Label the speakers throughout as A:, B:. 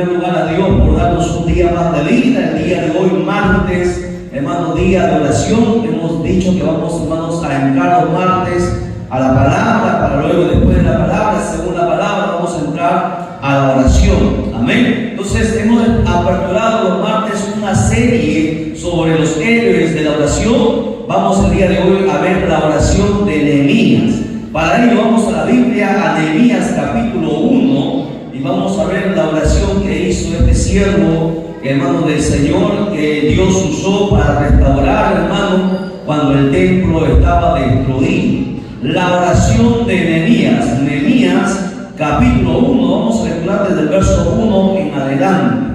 A: primer lugar a Dios por darnos un día más de vida, el día de hoy, martes, hermanos, día de oración. Hemos dicho que vamos, hermanos, a entrar los martes a la palabra, para luego después de la palabra, según la palabra, vamos a entrar a la oración. Amén. Entonces hemos aperturado los martes una serie sobre los héroes de la oración. Vamos el día de hoy a ver la oración de Nehemías. Para ello vamos a la Biblia, a Nehemías capítulo 1, y vamos a ver la oración que hizo este siervo, hermano del Señor, que Dios usó para restaurar, hermano, cuando el templo estaba destruido. La oración de Nehemías. Nehemías capítulo 1, vamos a lecturar desde el verso 1 en adelante.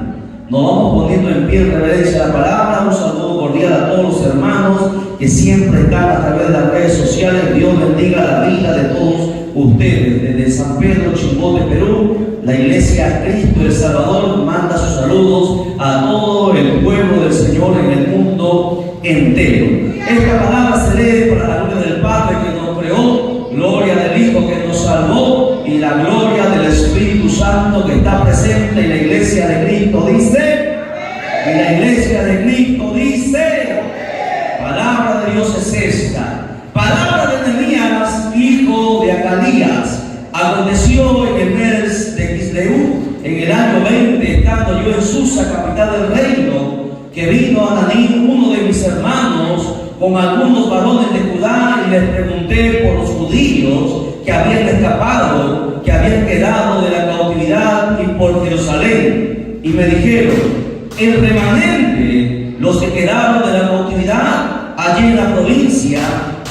A: Nos vamos poniendo en pie en reverencia a la palabra. Un saludo cordial a todos los hermanos que siempre están a través de las redes sociales. Dios bendiga la vida de todos ustedes. Desde San Pedro, Chimbote, Perú, la Iglesia Cristo del Salvador manda sus saludos a todo el pueblo del Señor en el mundo entero. Esta palabra se lee para la gloria del Padre que nos creó, gloria del Hijo que nos salvó y la gloria del Espíritu Santo que está presente en la Iglesia de Cristo. Dice, y la Iglesia de Cristo dice, palabra de Dios es esta. Palabra de Nehemías, hijo de Acalías. Aconteció en el mes de Quisleu, en el año 20, estando yo en Susa, capital del reino, que vino Ananí, uno de mis hermanos, con algunos varones de Judá, y les pregunté por los judíos que habían escapado, que habían quedado de la cautividad, y por Jerusalén. Y me dijeron, el remanente, los que quedaron de la cautividad, allí en la provincia,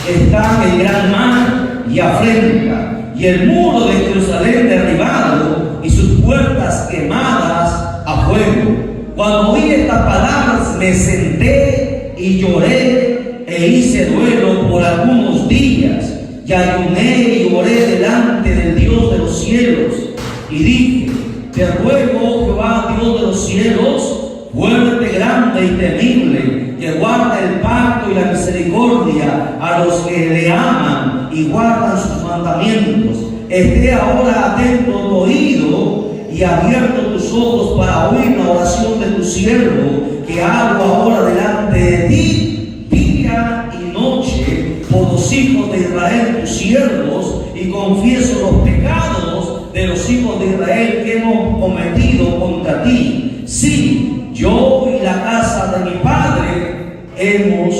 A: están en gran mar y afrenta, y el muro de Jerusalén derribado, y sus puertas quemadas a fuego. Cuando oí estas palabras, me senté y lloré e hice duelo por algunos días, y ayuné y oré delante del Dios de los cielos, y dije, te ruego, Jehová, Dios de los cielos, fuerte, grande y temible, que guarda el pacto y la misericordia a los que le aman y guardan sus mandamientos. Esté ahora atento tu oído y abierto tus ojos para oír la oración de tu siervo, que hago ahora delante de ti, día y noche, por los hijos de Israel, tus siervos, y confieso los pecados de los hijos de Israel que hemos cometido contra ti. Sí, yo y la casa de mi padre hemos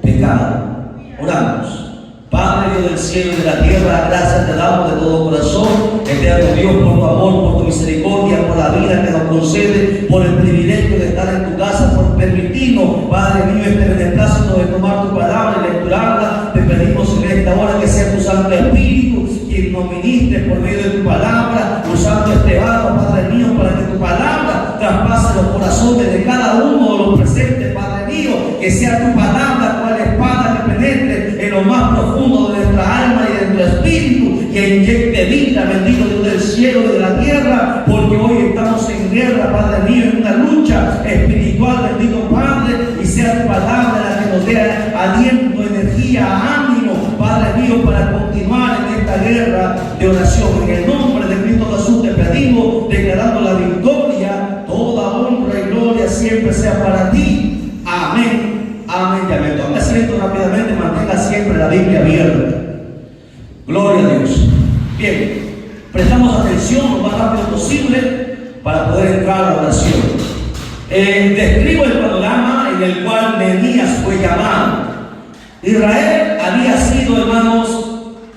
A: pecado. Oramos. Padre Dios del cielo y de la tierra, gracias te damos de todo corazón, eterno Dios, por tu amor, por tu misericordia, por la vida que nos concede, por el privilegio de estar en tu casa, por permitirnos, Padre mío, este beneplácito de tomar tu palabra y lecturarla. Te pedimos en esta hora que sea tu Santo Espíritu quien nos ministre por medio de tu palabra, usando este vaso, Padre mío, para que tu palabra traspase los corazones de cada uno de los presentes, Padre mío, que sea tu palabra cual espada que penetre en lo más profundo de nuestra alma y de nuestro espíritu, que inyecte vida, bendito Dios del cielo y de la tierra, porque hoy estamos en guerra, Padre mío, en una lucha espiritual, bendito Padre, y sea tu palabra la que nos dé aliento, energía, ánimo, Padre mío, para continuar en esta guerra de oración. En el nombre de Cristo Jesús te pedimos, declarando la victoria, toda honra y gloria siempre sea para ti. Amén, amén y amén. Tome asiento rápidamente, mantenga siempre la Biblia abierta. Gloria a Dios. Bien, prestamos atención lo más rápido posible para poder entrar a la oración. Describo el panorama en el cual Nehemías fue llamado. Israel había sido, hermanos,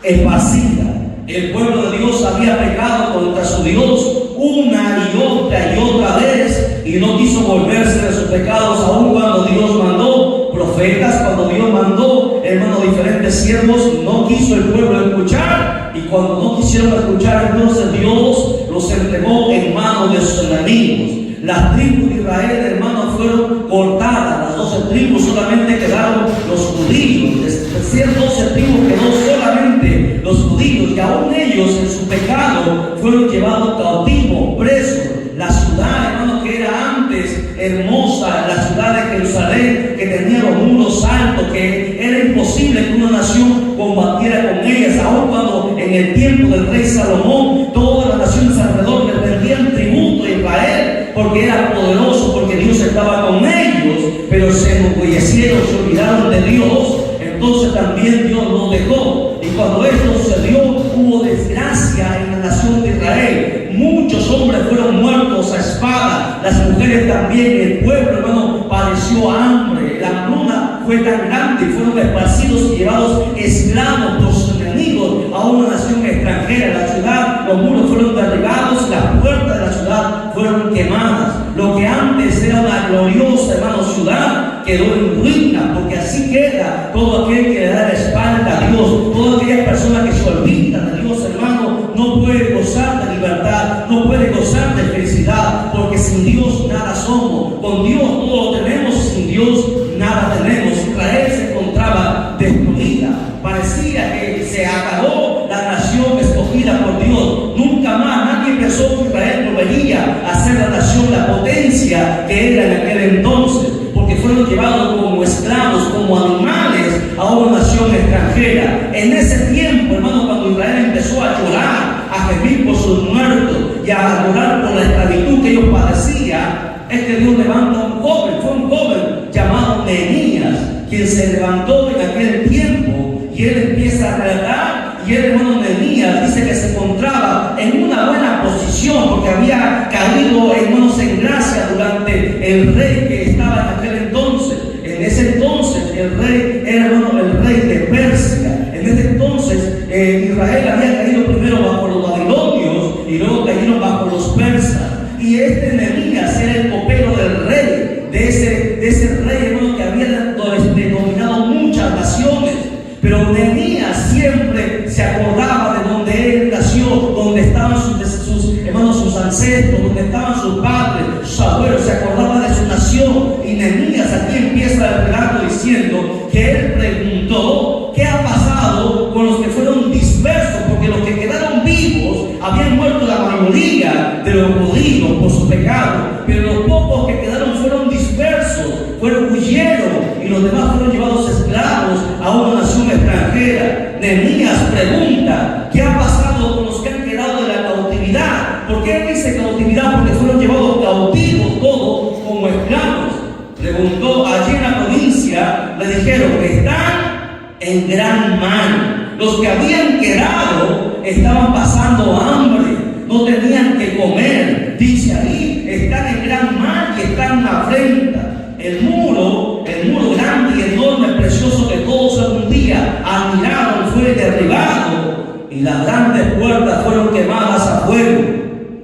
A: esparcida. El pueblo de Dios había pecado contra su Dios una y otra vez, y no quiso volverse de sus pecados, aun cuando Dios mandó profetas, cuando Dios mandó, hermanos, diferentes siervos. No quiso el pueblo escuchar, y cuando no quisieron escuchar, entonces Dios los entregó en manos de sus enemigos. Las tribus de Israel, hermanos, fueron cortadas. Las 12 tribus solamente quedaron los judíos. De ser 12 tribus quedó solamente los judíos, y aún ellos en su pecado fueron llevados cautivos, presos. La ciudad, hermanos, que era antes hermosa, la ciudad de Jerusalén, que tenía los muros altos, que era imposible que una nación combatiera con ellas, aun cuando en el tiempo del rey Salomón todas las naciones alrededor le rendían tributo a Israel. porque era poderoso, porque Dios estaba con ellos, pero se enorgullecieron, se olvidaron de Dios. Entonces también Dios los dejó. Y cuando esto sucedió, hubo desgracia en la nación de Israel. Muchos hombres fueron muertos a espada, las mujeres también. El pueblo, hermano, padeció hambre. La hambruna fue tan grande y fueron esparcidos y llevados esclavos por sus enemigos a una nación extranjera. La ciudad, los muros fueron derribados, las puertas de la ciudad fueron quemadas. Lo que antes era una gloriosa, hermano, ciudad quedó en ruina, porque así queda todo aquel que le da la espalda a Dios. Toda aquella persona que se olvida de Dios, hermano, no puede gozar de libertad, no puede gozar de felicidad, porque sin Dios nada somos. Con Dios todo lo tenemos, sin Dios nada tenemos. Israel se encontraba destruida. Parecía que se acabó la nación escogida por Dios. Nunca más nadie pensó que Israel volvería a ser la nación, la potencia que era en aquel entonces, porque fueron llevados como esclavos, como animales a una nación extranjera. En ese tiempo, hermano, cuando Israel empezó a llorar, a gemir por sus muertos y a llorar por la esclavitud que ellos padecían, es que Dios levanta a un joven. Fue un joven llamado Nehemías, quien se levantó en aquel tiempo, y él empieza a relatar. Y el hermano Nehemías dice que se encontraba en una buena posición, porque había caído, hermanos, en gracia durante el rey que estaba en aquel entonces. En ese entonces el rey era, hermano, el rey de Persia. En ese entonces Israel había caído primero bajo los babilonios y luego cayeron bajo los persas. Y este Nehemías era el copero del rey, de ese rey, hermano, que había dominado muchas naciones. Pero Nehemías siempre se acordaba de donde él nació, donde estaban sus hermanos, sus ancestros, donde estaban sus padres, sus abuelos. Se acordaba de su nación. Y Nehemías aquí empieza el relato diciendo que él preguntó qué ha pasado con los que fueron dispersos, porque los que quedaron vivos habían muerto la mayoría de los judíos por su pecado, pero los pocos que quedaron fueron dispersos, huyeron, y los demás fueron llevados esclavos a una nación extranjera. Nehemías pregunta qué ha pasado con los que han quedado de la cautividad. ¿Por qué él dice cautividad? Porque fueron llevados cautivos todos como esclavos. Preguntó. Allí en la provincia le dijeron que están en gran mal. Los que habían quedado estaban pasando hambre, no tenían que comer. Dice ahí, están en gran mal y están en afrenta. El muro grande y enorme, precioso, que todos algún día admiraron, fue derribado y las grandes puertas fueron quemadas a fuego.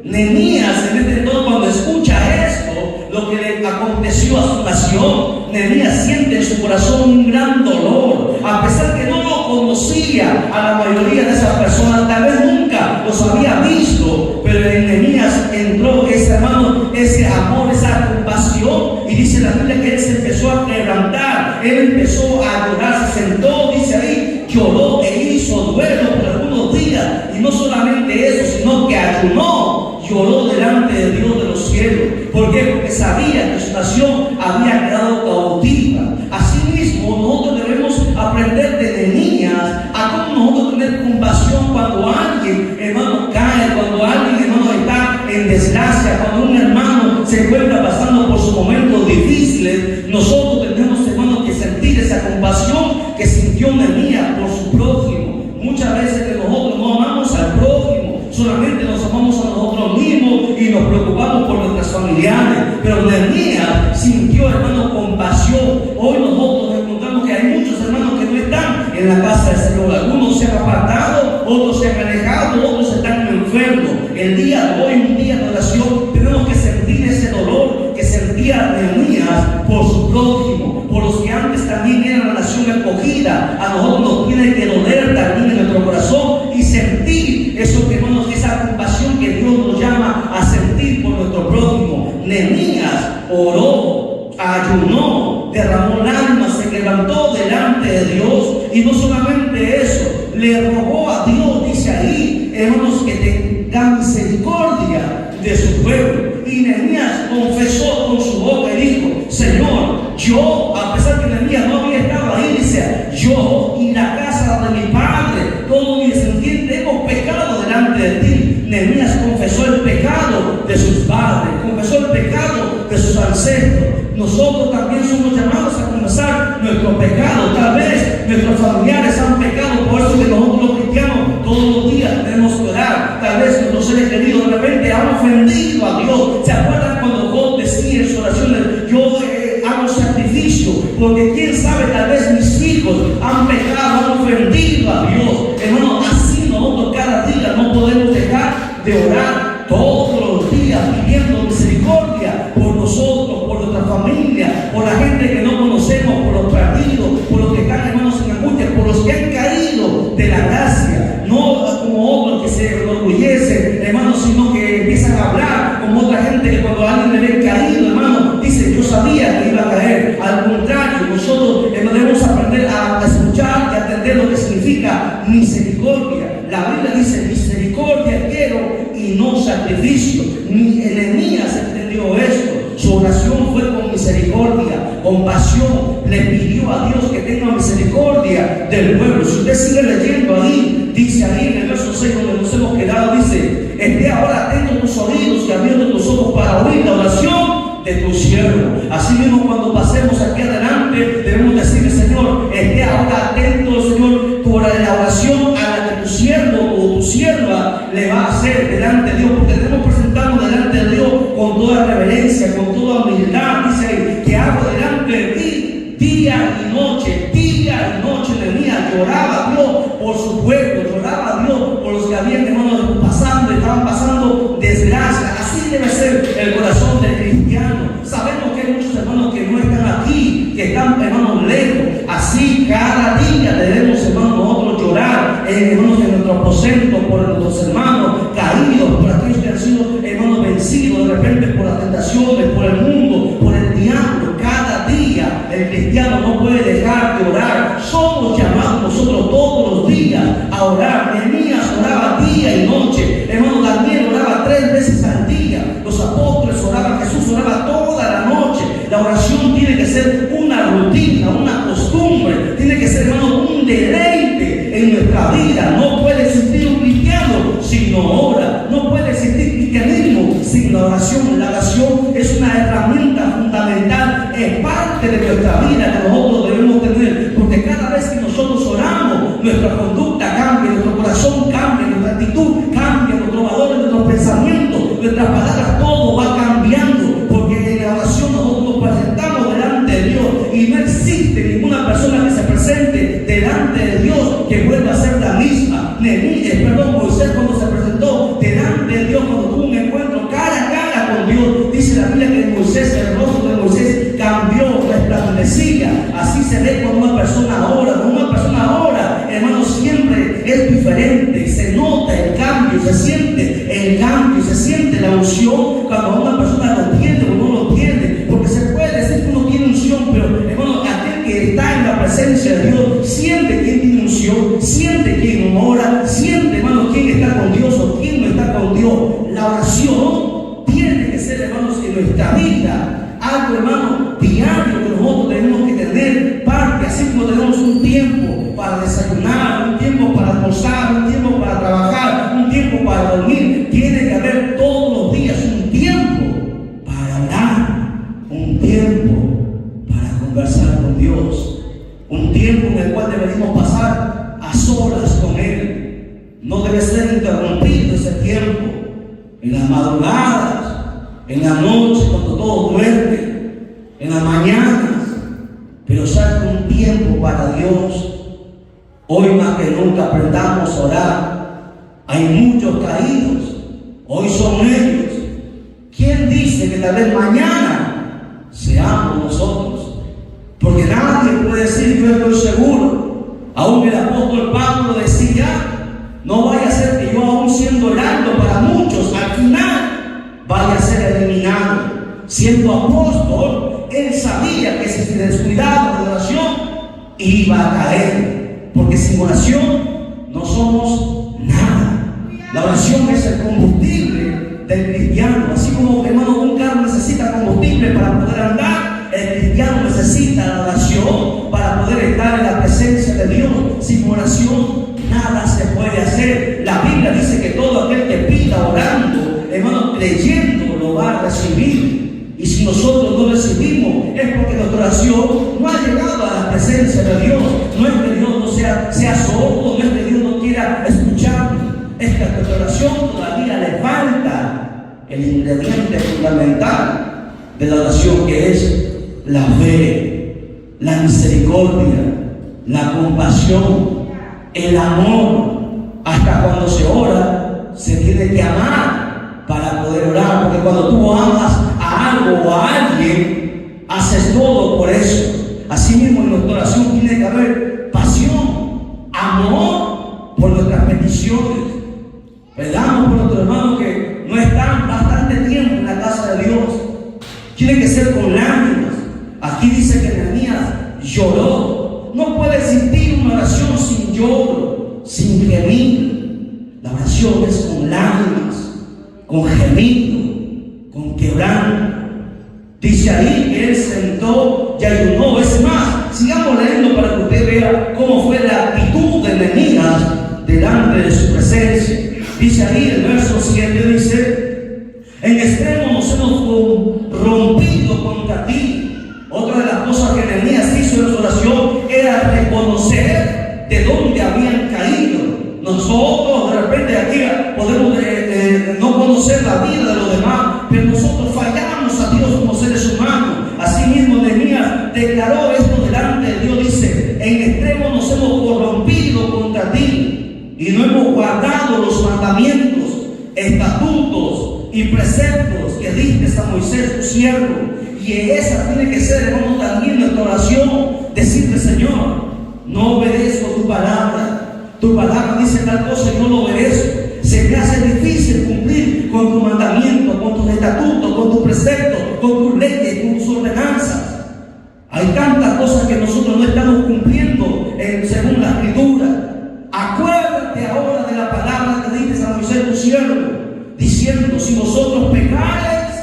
A: Nehemías, en este entonces, cuando escucha esto, lo que le aconteció a su nación, Nehemías siente en su corazón un gran dolor, a pesar que no lo conocía a la mayoría de esas personas, tal vez nunca los había visto, pero en Nehemías entró ese amor, esa compasión, y dice la Biblia que él se empezó a quebrantar, él empezó a llorar, se sentó, dice ahí, lloró e hizo duelo por algunos días, y no solamente eso, sino que ayunó, lloró delante de Dios de los cielos. ¿Por qué? Porque sabía que su nación había quedado cautiva. Asimismo, nosotros debemos aprender de Nehemías a cómo nosotros tener compasión cuando alguien, hermano, cae, cuando alguien, hermano, está en desgracia, cuando un hermano se encuentra pasando por sus momentos difíciles. Nosotros tenemos, hermano, que sentir esa compasión que sintió Nehemías por su prójimo. Muchas veces que nosotros no amamos al prójimo, solamente nos amamos a nosotros mismos y nos preocupamos por nuestras familiares. Pero Nehemías sintió, hermano, compasión. Hoy nosotros encontramos que hay muchos hermanos que no están en la casa del Señor. Algunos se han apartado, otros se han alejado, otros están enfermos. El día de hoy, un día de oración, tenemos que sentir ese dolor que sentía Nehemías por su prójimo, por los que antes también eran la nación escogida. A nosotros nos tiene que doler también en nuestro corazón y sentir eso, que, hermanos, esa compasión que Dios nos llama a sentir por nuestro prójimo. Nehemías oró, ayunó, derramó lágrimas, se levantó delante de Dios, y no solamente eso, le rogó a Dios, dice ahí, hermanos, que tenga misericordia de su pueblo. Y Nehemías confesó con su boca y dijo: Señor, yo, a pesar que Nehemías no había estado ahí, dice, yo y la casa de mi padre, todo mi descendiente, hemos pecado delante de ti. Nehemías confesó el pecado de de sus padres, confesó el pecado de sus ancestros. Nosotros también somos llamados a confesar nuestro pecado. Tal vez nuestros familiares han pecado, por eso que nosotros los cristianos todos los días tenemos que orar. Tal vez nuestros seres queridos de repente han ofendido a Dios. ¿Se acuerdan cuando Job decía en sus oraciones: yo hago sacrificio, porque quién sabe, tal vez mis hijos han pecado, han ofendido a Dios? Hermano, así nosotros cada día no podemos dejar de orar todos los días, pidiendo misericordia por nosotros, por nuestra familia, por la gente que no conocemos, por los perdidos, por los que están, hermanos, en angustia, por los que han caído de la gracia, no como otros que se enorgullecen, hermanos, sino que empiezan a hablar como otra gente que cuando alguien le ve caído, hermano, dice: yo sabía que iba a caer. Al contrario, nosotros debemos aprender a escuchar y a entender lo que significa misericordia. La Biblia dice: misericordia quiero y no sacrificio. Nehemías entendió esto. Su oración fue con misericordia, compasión. Le pidió a Dios que tenga misericordia del pueblo. Si usted sigue leyendo ahí, dice ahí en el verso 6 donde nos hemos quedado, dice: esté ahora atento tus oídos y abriendo tus ojos para oír la oración de tu siervo. Así mismo, cuando pasemos aquí adelante, debemos decirle: Señor, esté ahora atento, Señor, por la oración a la que tu siervo o tu sierva le va a hacer delante de Dios, porque debemos presentarnos delante de Dios con toda reverencia, con toda humildad. Dice ahí: que hago delante de ti día y noche. Día y noche Nehemías lloraba a Dios por su pueblo, lloraba a Dios por los que habían, hermanos, estaban pasando desgracia. Así debe ser el corazón del cristiano. Sabemos que hay muchos hermanos que no están aquí, que están, hermanos, lejos. Así cada día debemos, hermanos, nosotros llorar, hermanos, en nuestro aposento por nuestros hermanos caídos, por aquellos que han sido, hermanos, vencidos de repente por las tentaciones, por el mundo, por el diablo. Cada día el cristiano no puede dejar de orar. Somos llamados nosotros todos los días a orar. Nehemías oraba día y noche. Hermano, Daniel oraba 3 veces al día. Los apóstoles oraban, Jesús oraba toda la noche. La oración tiene que ser una rutina, una costumbre. Tiene que ser, hermano, un deleite en nuestra vida. No puede existir un cristiano si no ora. No puede existir cristianismo sin la oración. La oración es una herramienta fundamental, es parte de nuestra vida que nosotros debemos tener, porque cada vez que nosotros oramos, nuestra conducta cambia, nuestro corazón cambia, nuestra actitud cambia, nuestros valores, nuestros pensamientos, nuestras palabras, todo va cambiando, porque en la oración nosotros nos presentamos delante de Dios y no existe ninguna persona que se presente delante de Dios que vuelva a ser la misma. Moisés, cuando se presentó delante de Dios, cuando tuvo un encuentro cara a cara con Dios, dice la Biblia que Moisés, el rostro de Moisés cambió, resplandecía. Así se ve cuando una persona ora. Cuando una persona ora, hermano, siempre es diferente. Se nota el cambio, se siente el cambio, se siente la unción cuando una persona lo tiene o no lo tiene. Porque se puede decir que uno tiene unción, pero, hermano, aquel que está en la presencia de Dios siente quién tiene unción, siente quién ora, siente, hermano, quién está con Dios o quién no está con Dios. La oración tiene que ser, hermanos, en nuestra vida algo, hermano, diario que nosotros tenemos que tener parte. Así como tenemos un tiempo para desayunar, un tiempo para almorzar, un tiempo para trabajar, un tiempo para dormir, tiene que haber todos los días un tiempo para orar, un tiempo para conversar con Dios, un tiempo en el cual deberíamos pasar a solas con Él. No debe ser interrumpido ese tiempo en las madrugadas, en la noche, cuando todos duermen, en las mañanas, pero saca un tiempo para Dios. Hoy más que nunca aprendamos a orar. Hay muchos caídos, hoy son ellos. ¿Quién dice que tal vez mañana seamos nosotros? Porque nadie puede decir: yo estoy seguro. Aún el apóstol Pablo decía: no vaya a ser que yo, aún siendo heraldo para muchos, al final vaya a ser eliminado. Siendo apóstol, él sabía que si se descuidaba de oración iba a caer, porque sin oración no somos nada. La oración es el combustible del cristiano. Así como, hermano, un carro necesita combustible para poder andar, el cristiano necesita la oración para poder estar en la presencia de Dios. Sin oración nada se puede hacer. La Biblia dice que todo aquel que pida orando, hermano, creyendo, lo va a recibir. Y si nosotros no recibimos, es porque nuestra oración no ha llegado a la presencia de Dios. No es que Dios no sea sordo, no es que Dios no quiera escucharnos. Es que a nuestra oración todavía le falta el ingrediente fundamental de la oración, que es la fe, la misericordia, la compasión, el amor. Hasta cuando se ora, se tiene que amar para poder orar, porque cuando tú amas a algo o a alguien, haces todo por eso. Asimismo, en nuestra oración tiene que haber pasión, amor por nuestras peticiones. Pedamos por nuestros hermanos que no están bastante tiempo en la casa de Dios. Tiene que ser con lágrimas. Aquí dice que Nehemías lloró. No puede existir una oración sin lloro, sin gemir. La oración es con lágrimas, con gemido, con quebranto. Dice ahí que él sentó y ayunó. Es más, sigamos leyendo para que usted vea cómo fue la actitud de Nehemías delante de su presencia. Dice ahí el verso 7, dice: en extremo nos hemos rompido contra ti. Otra de las cosas que Nehemías hizo en su oración era reconocer de dónde habían caído. Nosotros de repente aquí podemos no conocer la vida de los demás, pero nosotros fallamos a Dios como seres humanos. Asimismo Nehemías declaró esto delante de Dios. Dice: en extremo nos hemos corrompido contra ti y no hemos guardado los mandamientos, estatutos y preceptos que diste a Moisés tu siervo. Y esa tiene que ser, hermano, también nuestra oración. Decirle: Señor, no obedezco tu palabra. Tu palabra dice tal cosa y no lo obedezco. Se me hace difícil cumplir con tu mandamiento, con tus estatutos, con tus preceptos, con tus leyes, con tus ordenanzas. Hay tantas cosas que nosotros no estamos cumpliendo según la Escritura. Acuérdate ahora de la palabra que diste a Moisés tu siervo, diciendo: si vosotros pecareis,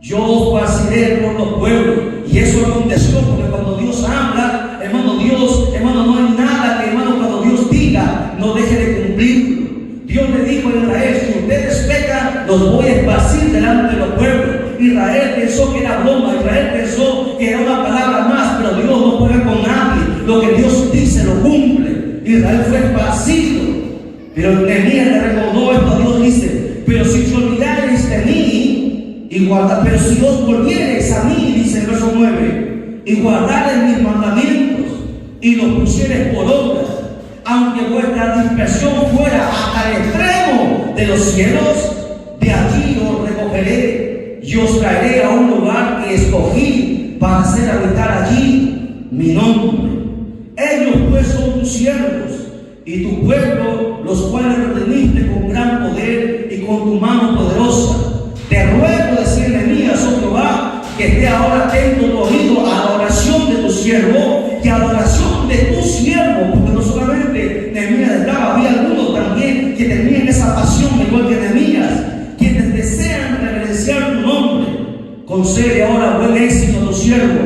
A: yo os pasaré por los pueblos. Y eso aconteció, porque cuando Dios habla, hermano, no hay nada que, hermano, cuando Dios diga, no deje de cumplirlo. Dios le dijo a Israel: si ustedes pecan, los voy a esparcir delante de los pueblos. Israel pensó que era broma, Israel pensó que era una palabra más, pero Dios no juega con nadie. Lo que Dios dice lo cumple. Israel fue esparcido, pero Nehemías le recordó esto a Dios. Dice: pero si os olvidareis de mí, pero si os volviereis a mí, dice el verso 9, y guardareis mis mandamientos y los pusiereis por obras, aunque vuestra dispersión fuera hasta el extremo de los cielos, de allí os recogeré y os traeré a un lugar que escogí para hacer habitar allí mi nombre. Ellos pues son tus siervos y tu pueblo, los cuales redimiste con gran poder y con tu mano poderosa. Te ruego, decía Nehemías, oh Jehová, que esté ahora atento tu oído a la oración de tu siervo y a la oración de tu siervo, porque no solamente Nehemías estaba, había algunos también que tenían esa pasión, igual que Nehemías, quienes desean reverenciar tu nombre. Concede ahora buen éxito a tu siervo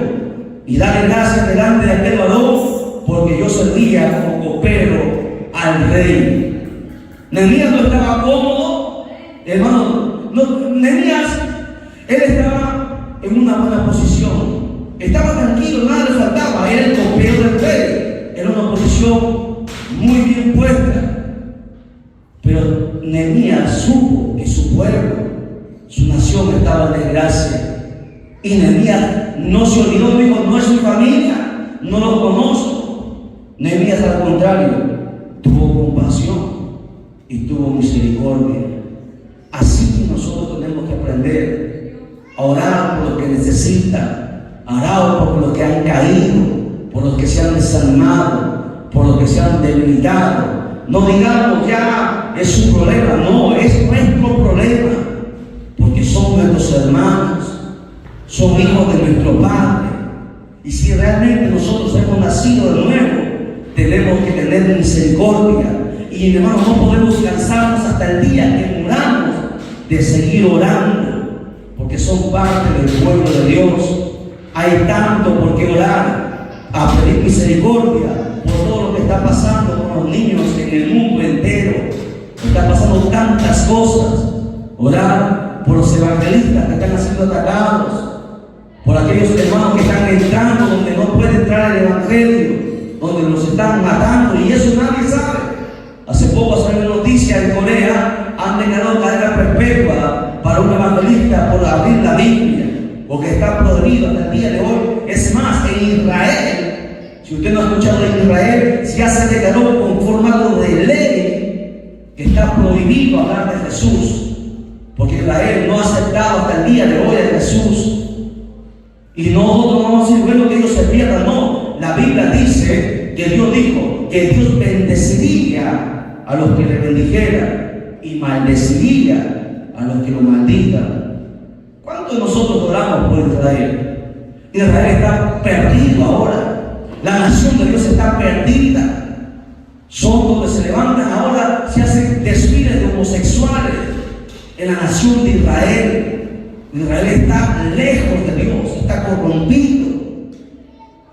A: y dale gracias delante de aquel varón, porque yo servía como copero al rey. Nehemías no estaba cómodo, hermano. Nehemías, él estaba en una buena posición, estaba tranquilo, nada le faltaba, era el copero del rey, era una posición muy bien puesta. Pero Nehemías supo que su pueblo, su nación estaba en desgracia, y Nehemías no se olvidó, dijo: no es mi familia, no los conozco. Nehemías, al contrario, tuvo compasión y tuvo misericordia. Así que nosotros tenemos que aprender a orar por los que necesitan, a orar por los que han caído, por los que se han desanimado, por los que se han debilitado. No digamos: ya es su problema. No, es nuestro problema, porque son nuestros hermanos, son hijos de nuestro Padre. Y si realmente nosotros hemos nacido de nuevo, tenemos que tener misericordia. Y hermanos, no podemos cansarnos hasta el día que muramos de seguir orando, porque son parte del pueblo de Dios. Hay tanto por qué orar, a pedir misericordia por todo lo que está pasando con los niños en el mundo entero. Está pasando tantas cosas. Orar por los evangelistas que están siendo atacados, por aquellos hermanos que están entrando donde no puede entrar el evangelio, donde los están matando, y eso nadie sabe. Hace poco salió noticia en Corea, han declarado cadena perpetua para un evangelista por abrir la Biblia, porque está prohibido hasta el día de hoy. Es más, en Israel, si usted no ha escuchado de Israel, ya se declaró con formato de ley que está prohibido hablar de Jesús, porque Israel no ha aceptado hasta el día de hoy a Jesús. Y nosotros no vamos a decir, bueno, que ellos se pierdan. No, la Biblia dice que Dios dijo que Dios bendeciría a los que le bendijeran y maldeciría a los que lo maldigan. ¿Cuántos de nosotros oramos por Israel? Israel está perdido ahora. La nación de Dios está perdida. Son donde se levantan ahora, se hacen desfiles de homosexuales en la nación de Israel. Israel está lejos de Dios, está corrompido.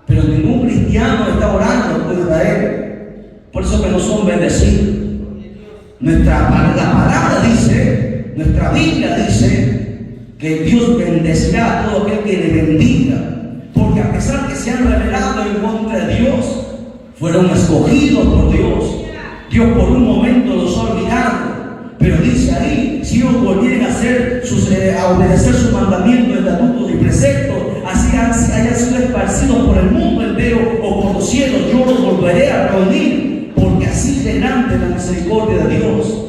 A: Pero ningún cristiano está orando por Israel. Por eso que no son bendecidos. La palabra dice, nuestra Biblia dice que Dios bendecirá a todo aquel que le bendiga. Porque a pesar que se han rebelado en contra de Dios, fueron escogidos por Dios. Dios por un momento los ha olvidado. Pero dice ahí, si ellos volvieran a obedecer sus mandamientos, estatutos y preceptos, así hayan sido esparcidos por el mundo entero o por los cielos, yo los volveré a reunir, porque así de grande es la misericordia de Dios.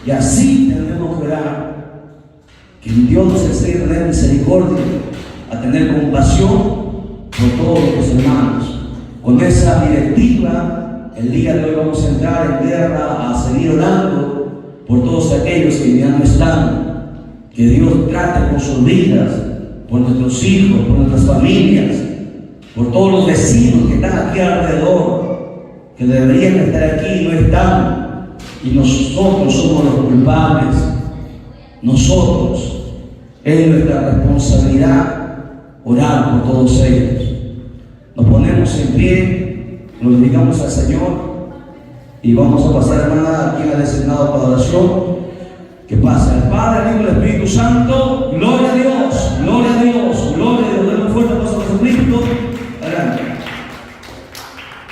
A: Y así tenemos que orar, que Dios nos enseñe a tener misericordia, a tener compasión por todos los hermanos. Con esa directiva, el día de hoy vamos a entrar en guerra a seguir orando por todos aquellos que ya no están. Que Dios trate con sus vidas, por nuestros hijos, por nuestras familias, por todos los vecinos que están aquí alrededor, que deberían estar aquí y no están. Y nosotros somos los culpables. Nosotros, es nuestra responsabilidad orar por todos ellos. Nos ponemos en pie, glorificamos al Señor y vamos a pasar, hermana, a quien ha designado para oración. Que pase al Padre, al Hijo y al Espíritu Santo. Gloria a Dios.